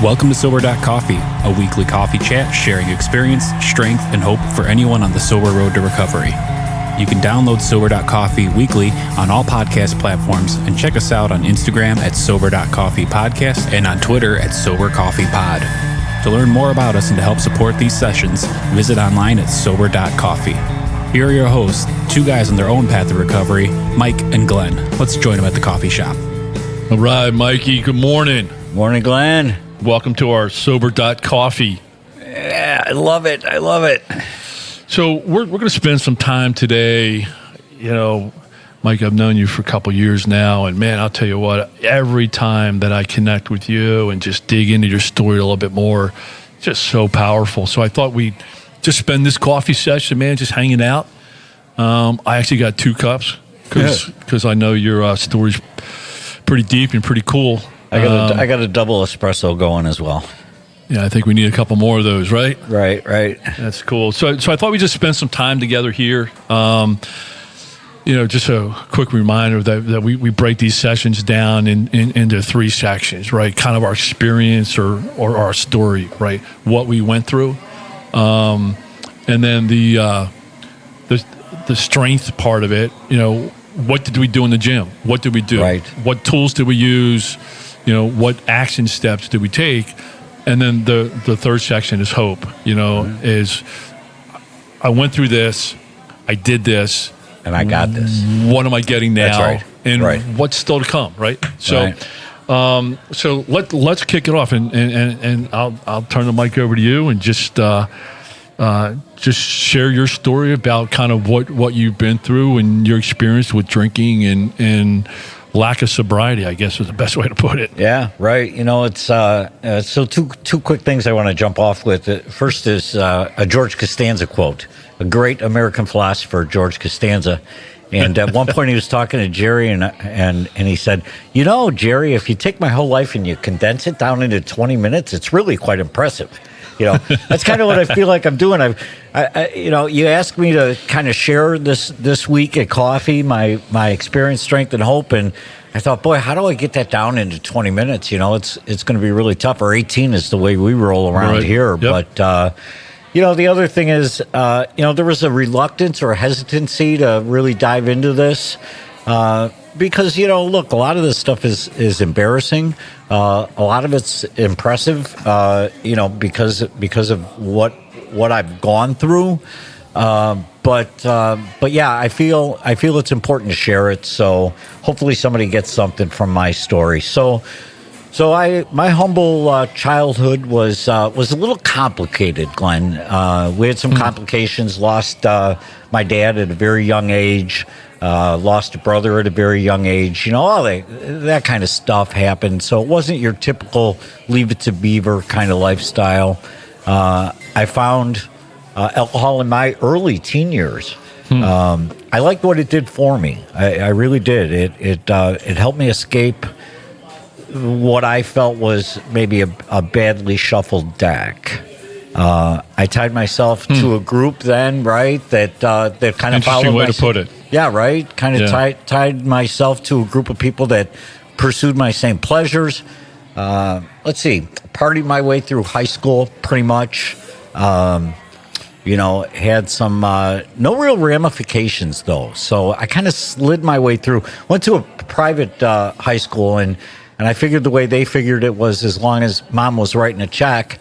Welcome to Sober.Coffee, a weekly coffee chat sharing experience, strength, and hope for anyone on the sober road to recovery. You can download Sober.Coffee weekly on all podcast platforms and check us out on Instagram at Sober.Coffee Podcast and on Twitter at Sober.Coffee Pod. To learn more about us and to help support these sessions, visit online at Sober.Coffee. Here are your hosts, two guys on their own path to recovery, Mike and Glenn. Let's join them at the coffee shop. All right, Mikey, good morning. Morning, Glenn. Welcome to our Sober.Coffee. Yeah, I love it. So we're going to spend some time today. You know, Mike, I've known you for a couple years now, and man, I'll tell you what, every time that I connect with you and just dig into your story a little bit more, it's just so powerful. So I thought we'd just spend this coffee session, man, just hanging out. I actually got 2 cups because I know your story's pretty deep and pretty cool. I got a double espresso going as well. Yeah, I think we need a couple more of those, right? Right. That's cool. So I thought we'd just spend some time together here. Just a quick reminder that we break these sessions down into 3 sections, right? Kind of our experience or our story, right? What we went through. And then the strength part of it, what did we do in the gym? What did we do? Right. What tools did we use? What action steps did we take? And then the third section is hope, is I went through this, I did this. And I got this. What am I getting now? That's right. And what's still to come, right? So so let's kick it off and I'll turn the mic over to you and just share your story about kind of what you've been through and your experience with drinking and lack of sobriety, I guess is the best way to put it. Yeah, right. It's so two quick things I want to jump off with. First is a George Costanza quote, a great American philosopher, George Costanza. And at one point he was talking to Jerry and he said, Jerry, if you take my whole life and you condense it down into 20 minutes, it's really quite impressive. That's kind of what I feel like I'm doing. You asked me to kind of share this week at coffee, my experience, strength, and hope, and I thought, boy, how do I get that down into 20 minutes? It's going to be really tough. Or 18 is the way we roll around here. Yep. But the other thing is, there was a reluctance or hesitancy to really dive into this. Because, look, a lot of this stuff is embarrassing. A lot of it's impressive, because of what I've gone through. But yeah, I feel it's important to share it. So hopefully somebody gets something from my story. So my humble childhood was a little complicated, Glenn. We had some complications. Lost my dad at a very young age. Lost a brother at a very young age. All that kind of stuff happened. So it wasn't your typical leave it to beaver kind of lifestyle. I found alcohol in my early teen years. I liked what it did for me. I really did. It helped me escape what I felt was maybe a badly shuffled deck. I tied myself to a group then, right? That kind of followed. Interesting way to put it. Yeah, right. Kind of tied myself to a group of people that pursued my same pleasures. Let's see, partied my way through high school, pretty much. Had some no real ramifications though. So I kind of slid my way through. Went to a private high school and I figured the way they figured it was as long as mom was writing a check,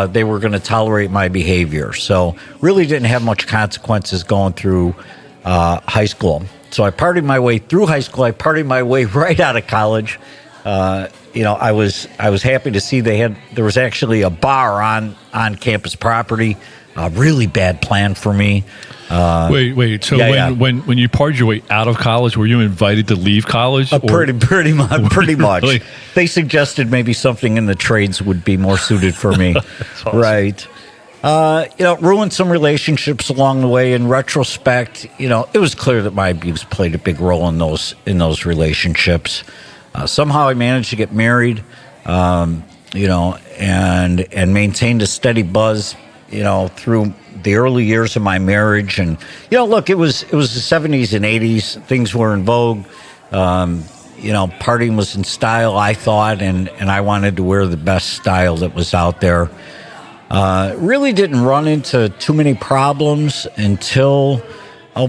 they were going to tolerate my behavior. So really didn't have much consequences going through high school. So I partied my way through high school. I partied my way right out of college. I was happy to see there was actually a bar on campus property. A really bad plan for me. Wait. So when you partied your way out of college, were you invited to leave college? Pretty much. Really? They suggested maybe something in the trades would be more suited for me. That's awesome. Right. Ruined some relationships along the way. In retrospect, it was clear that my abuse played a big role in those relationships. Somehow I managed to get married, and maintained a steady buzz, through the early years of my marriage. And, look, it was the 70s and 80s. Things were in vogue. partying was in style, I thought, and I wanted to wear the best style that was out there. Really didn't run into too many problems until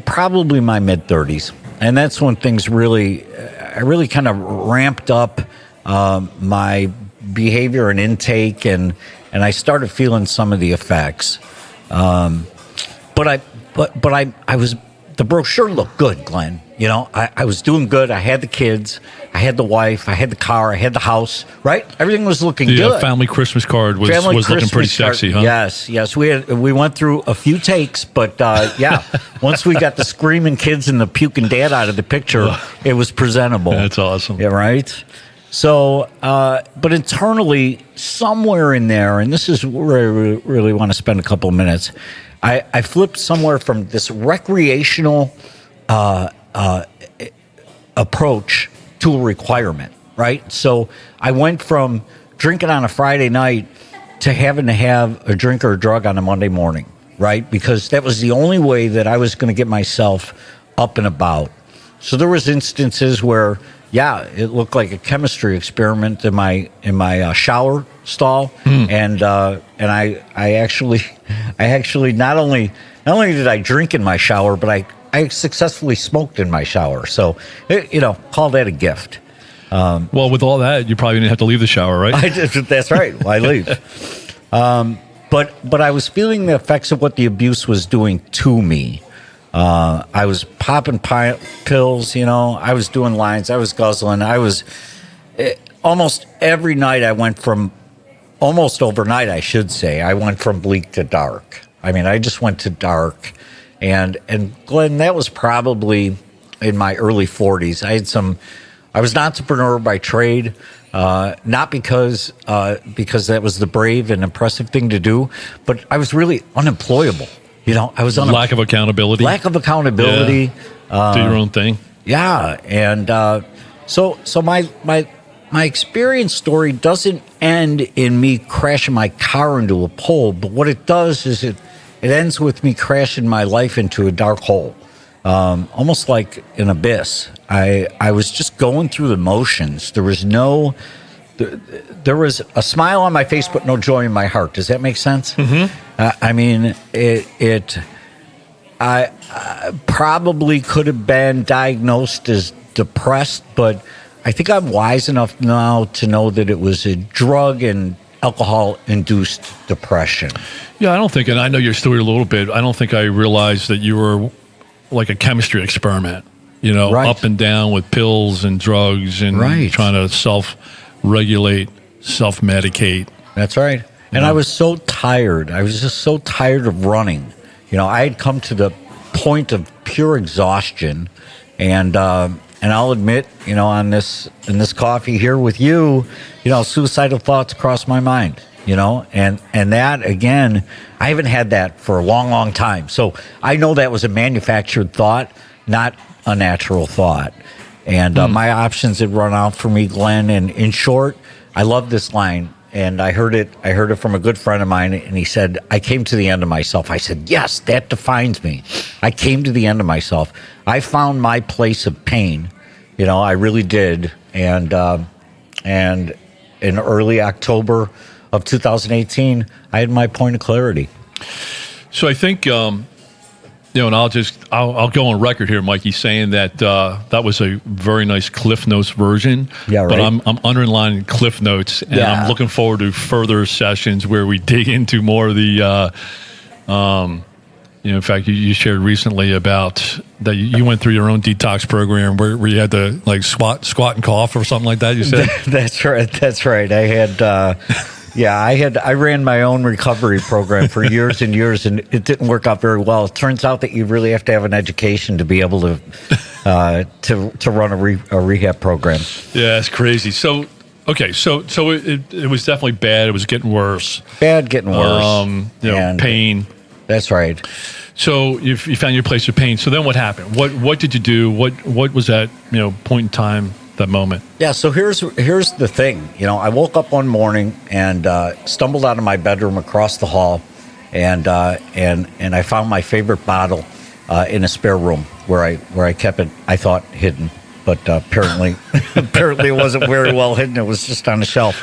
probably my mid-30s. And that's when things I really kind of ramped up my behavior and intake, and I started feeling some of the effects. But the brochure looked good, Glenn. I was doing good. I had the kids, I had the wife, I had the car, I had the house, right? Everything was looking good. The family Christmas card was looking pretty sexy, huh? Yes. We went through a few takes, but once we got the screaming kids and the puking dad out of the picture, it was presentable. That's awesome. Yeah, right? So, but internally, somewhere in there, and this is where I really want to spend a couple of minutes, I flipped somewhere from this recreational approach to a requirement, right? So I went from drinking on a Friday night to having to have a drink or a drug on a Monday morning, right? Because that was the only way that I was going to get myself up and about. So there was instances where, it looked like a chemistry experiment in my shower stall, and I actually not only did I drink in my shower, but I successfully smoked in my shower. So call that a gift. Well, with all that, you probably didn't have to leave the shower, right? That's right. Well, I leave. But I was feeling the effects of what the abuse was doing to me. I was popping pills, I was doing lines, I was guzzling. Almost every night I went from, almost overnight, I should say, I went from bleak to dark. I mean, I just went to dark. And Glenn, that was probably in my early 40s. I was an entrepreneur by trade, not because that was the brave and impressive thing to do, but I was really unemployable. I was on lack of accountability. Yeah. Do your own thing. Yeah, and so my experience story doesn't end in me crashing my car into a pole, but what it does is it ends with me crashing my life into a dark hole, almost like an abyss. I was just going through the motions. There was a smile on my face, but no joy in my heart. Does that make sense? Mm-hmm. I probably could have been diagnosed as depressed, but I think I'm wise enough now to know that it was a drug and alcohol-induced depression. Yeah, I don't think, and I know your story a little bit, I don't think I realized that you were like a chemistry experiment, right. Up and down with pills and drugs and right. trying to self-regulate, self-medicate. That's right. And I was so tired. I was just so tired of running. I had come to the point of pure exhaustion, and I'll admit, in this coffee here with you, suicidal thoughts crossed my mind. And that, again, I haven't had that for a long, long time. So I know that was a manufactured thought, not a natural thought. And my options had run out for me, Glenn. And in short, I love this line. And I heard it from a good friend of mine, and he said, I came to the end of myself. I said, yes, that defines me. I came to the end of myself. I found my place of pain. I really did. And in early October of 2018, I had my point of clarity. So I think, and I'll go on record here, Mikey, saying that that was a very nice Cliff Notes version. Yeah, right. But I'm underlining Cliff Notes, and I'm looking forward to further sessions where we dig into more of the. In fact, you shared recently about that you went through your own detox program where you had to like squat and cough or something like that. You said that's right. I had. I ran my own recovery program for years and years, and it didn't work out very well. It turns out that you really have to have an education to be able to run a rehab program. Yeah, it's crazy. So, okay, so it was definitely bad. It was getting worse. Getting worse. Pain. That's right. So you found your place of pain. So then what happened? What did you do? What was that point in time? That moment. Yeah. So here's the thing. I woke up one morning and stumbled out of my bedroom across the hall, and I found my favorite bottle in a spare room where I kept it. I thought hidden, but apparently it wasn't very well hidden. It was just on the shelf.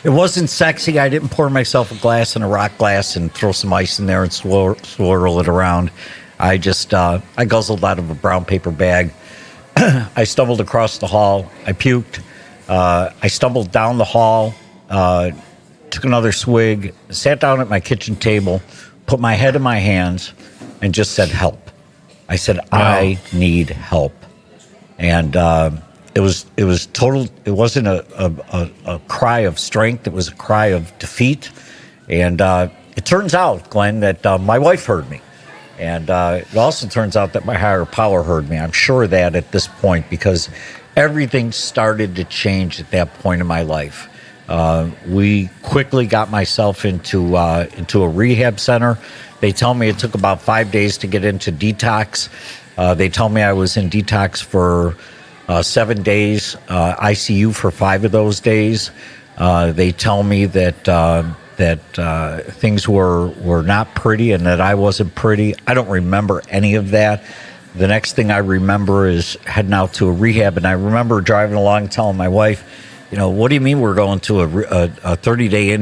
It wasn't sexy. I didn't pour myself a glass in a rock glass and throw some ice in there and swirl it around. I just I guzzled out of a brown paper bag. I stumbled across the hall. I puked. I stumbled down the hall, took another swig, sat down at my kitchen table, put my head in my hands, and just said, help. I said, wow. I need help. And it was total. It wasn't a cry of strength. It was a cry of defeat. And it turns out, Glenn, that my wife heard me. And it also turns out that my higher power heard me. I'm sure of that at this point, because everything started to change at that point in my life. We quickly got myself into a rehab center. They tell me it took about 5 days to get into detox. They tell me I was in detox for 7 days, ICU for 5 of those days. They tell me that things were not pretty and that I wasn't pretty. I don't remember any of that. The next thing I remember is heading out to a rehab, and I remember driving along telling my wife, you know, what do you mean we're going to a 30-day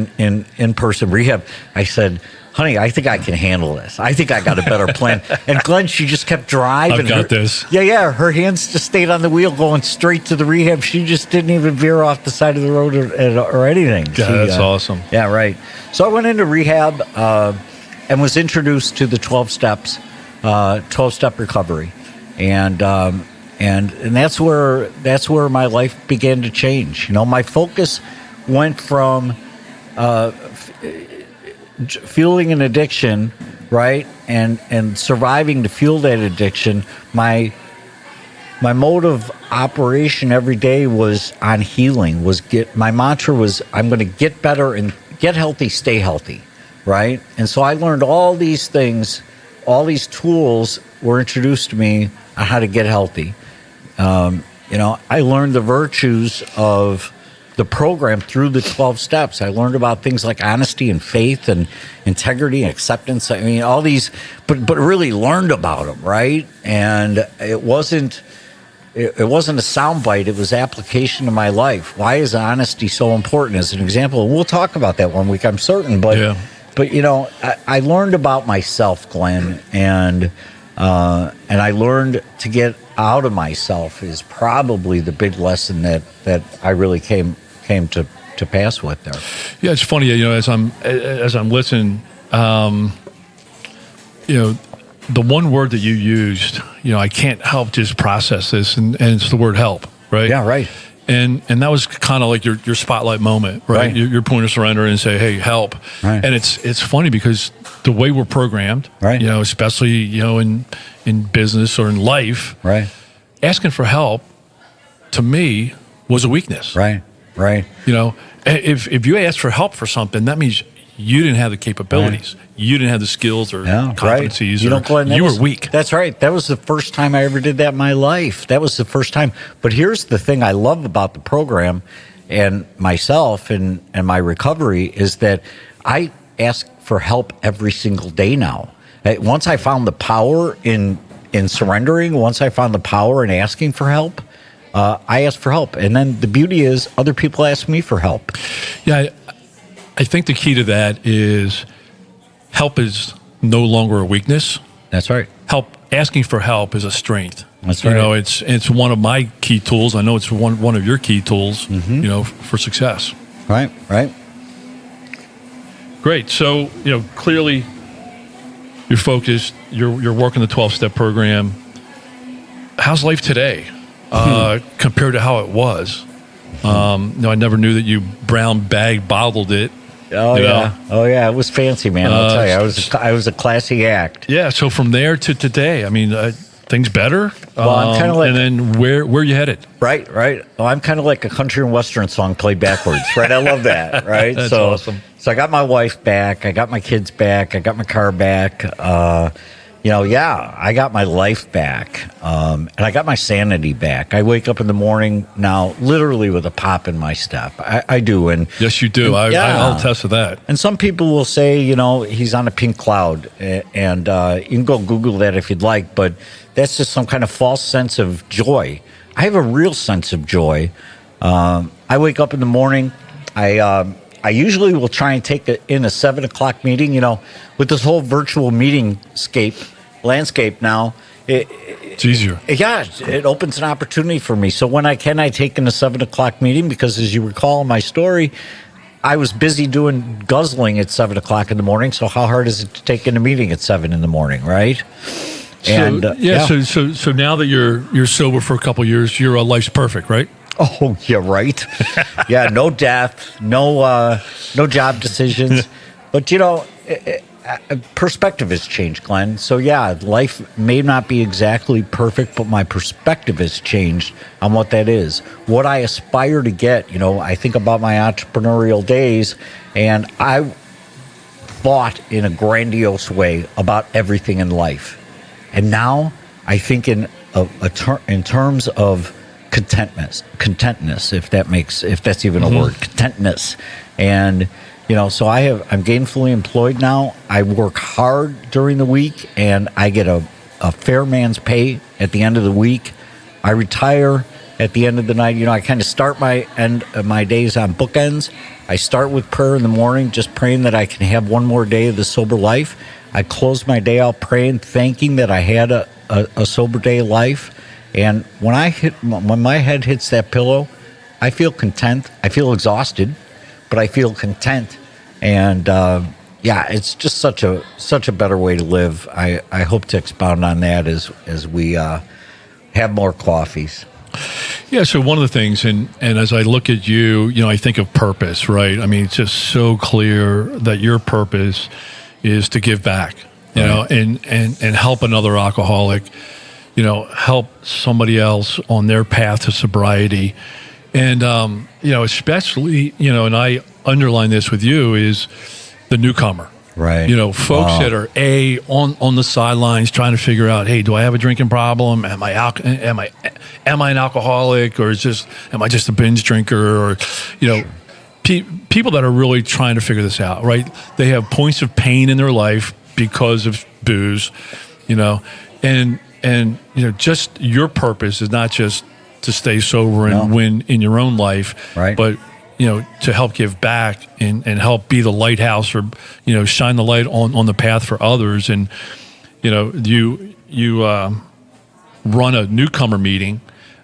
in-person rehab? I said, honey, I think I can handle this. I think I got a better plan. And Glenn, she just kept driving. I've got this. Yeah. Her hands just stayed on the wheel going straight to the rehab. She just didn't even veer off the side of the road or anything. Yeah, that's awesome. Yeah, right. So I went into rehab and was introduced to the 12 steps, 12-step recovery. And that's where my life began to change. You know, my focus went from fueling an addiction, right, and surviving to fuel that addiction. My mode of operation every day was on healing. My mantra was, I'm going to get better and get healthy, stay healthy, right? And so I learned all these things, all these tools were introduced to me on how to get healthy. You know, I learned the virtues of the program through the 12 steps. I learned about things like honesty and faith and integrity and acceptance. I mean, all these, but really learned about them, right? And it wasn't a soundbite. It was application to my life. Why is honesty so important? As an example, and we'll talk about that one week, I'm certain. But yeah. But you know, I learned about myself, Glenn, and I learned to get out of myself is probably the big lesson that I really came to pass with there. Yeah, it's funny, you know, as I'm listening, you know, the one word that you used, you know, I can't help just process this, and it's the word help, right? Yeah, right. And that was kind of like your spotlight moment, right? Your point of surrender and say, hey, help. Right. And it's funny because the way we're programmed, right, you know, especially, you know, in business or in life, right, asking for help to me was a weakness. Right. You know, if you ask for help for something, that means you didn't have the capabilities. Right. You didn't have the skills or competencies. Right. You know, Glenn, you were weak. That's right. That was the first time I ever did that in my life. That was the first time. But here's the thing I love about the program and myself and my recovery is that I ask for help every single day now. Once I found the power in surrendering, once I found the power in asking for help, I ask for help. And then the beauty is other people ask me for help. Yeah, I think the key to that is help is no longer a weakness. That's right. Asking for help is a strength. That's right. You know, it's one of my key tools. I know it's one of your key tools, you know, for success. Right. Great. So, you know, clearly you're focused, you're working the 12-step program. How's life today compared to how it was? No, I never knew that you brown bag bottled it. Oh yeah, it was fancy, man. I'll tell you, I was a classy act. Yeah. So from there to today, I mean, things better. Well, I'm kind of like, and then where you headed? Right. Well, I'm kind of like a country and western song played backwards, right? I love that, right? That's awesome. So I got my wife back, I got my kids back, I got my car back. I got my life back, and I got my sanity back. I wake up in the morning now, literally with a pop in my step. I do, and yes, you do. I'll attest to that. And some people will say, you know, he's on a pink cloud, and you can go Google that if you'd like, but that's just some kind of false sense of joy. I have a real sense of joy. I wake up in the morning. I usually will try and take in a 7 o'clock meeting. With this whole virtual meeting landscape now, it's easier. Yeah, it opens an opportunity for me. So when I take in a 7 o'clock meeting, because as you recall in my story, I was busy doing guzzling at 7 o'clock in the morning. So how hard is it to take in a meeting at 7 in the morning, right? So now that you're sober for a couple of years, your life's perfect, right? Oh, yeah, right. Yeah, no death, no job decisions, but perspective has changed, Glenn. So yeah, life may not be exactly perfect, but my perspective has changed on what that is. What I aspire to get, I think about my entrepreneurial days, and I thought in a grandiose way about everything in life. And now I think in terms of contentness, if that's even a word, contentness. And so I'm gainfully employed now. I work hard during the week, and I get a fair man's pay at the end of the week. I retire at the end of the night. I kind of start my days on bookends. I start with prayer in the morning, just praying that I can have one more day of the sober life. I close my day out praying, thanking that I had a sober day of life. And when my head hits that pillow, I feel content. I feel exhausted, but I feel content. And it's just such a better way to live. I hope to expound on that as we have more coffees. Yeah, so one of the things, and as I look at you, I think of purpose, right? I mean, it's just so clear that your purpose is to give back, and help another alcoholic, help somebody else on their path to sobriety. And, especially, and I underline this with you, is the newcomer. Right. Folks that are on the sidelines trying to figure out, hey, do I have a drinking problem? Am I an alcoholic, or am I just a binge drinker? Or, people that are really trying to figure this out, right? They have points of pain in their life because of booze, and just your purpose is not just to stay sober and win in your own life, right? But to help give back and help be the lighthouse, or shine the light on the path for others. And you run a newcomer meeting,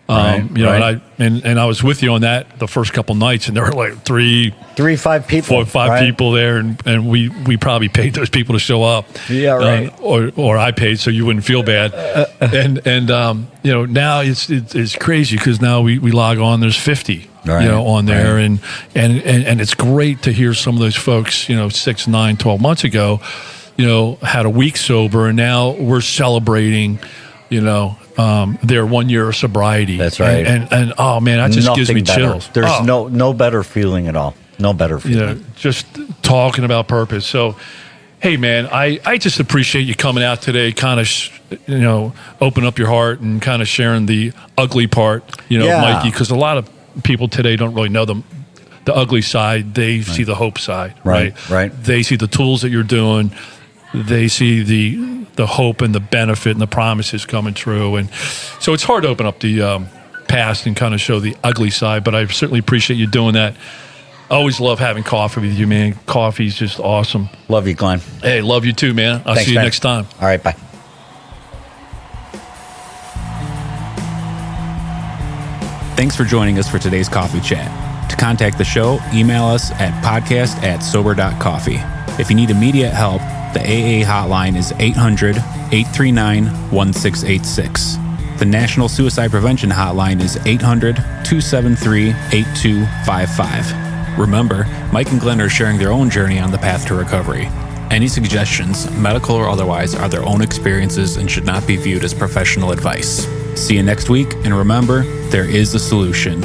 right. And I was with you on that the first couple nights, and there were like 5 people, 5 right? people there, and we probably paid those people to show up. Yeah, right. Or I paid so you wouldn't feel bad. And now it's crazy, because now we log on. There's 50, on there, right. and it's great to hear some of those folks, 6, 9, 12 months ago, had a week sober, and now we're celebrating, their 1 year of sobriety. That's right. And oh man, that just gives me chills. There's no better feeling at all. No better feeling. Just talking about purpose. So, hey man, I just appreciate you coming out today, kind of, open up your heart and kind of sharing the ugly part, Mikey, because a lot of people today don't really know the ugly side. They see the hope side, right? They see the tools that you're doing. They see the hope and the benefit and the promises coming true. And so it's hard to open up the past and kind of show the ugly side, but I certainly appreciate you doing that. I always love having coffee with you, man. Coffee's just awesome. Love you, Glenn. Hey, love you too, man. I'll see you next time. All right, bye. Thanks for joining us for today's coffee chat. To contact the show, email us at podcast@Sober.Coffee. If you need immediate help, the AA hotline is 800-839-1686. The National Suicide Prevention Hotline is 800-273-8255. Remember, Mike and Glenn are sharing their own journey on the path to recovery. Any suggestions, medical or otherwise, are their own experiences and should not be viewed as professional advice. See you next week, and remember, there is a solution.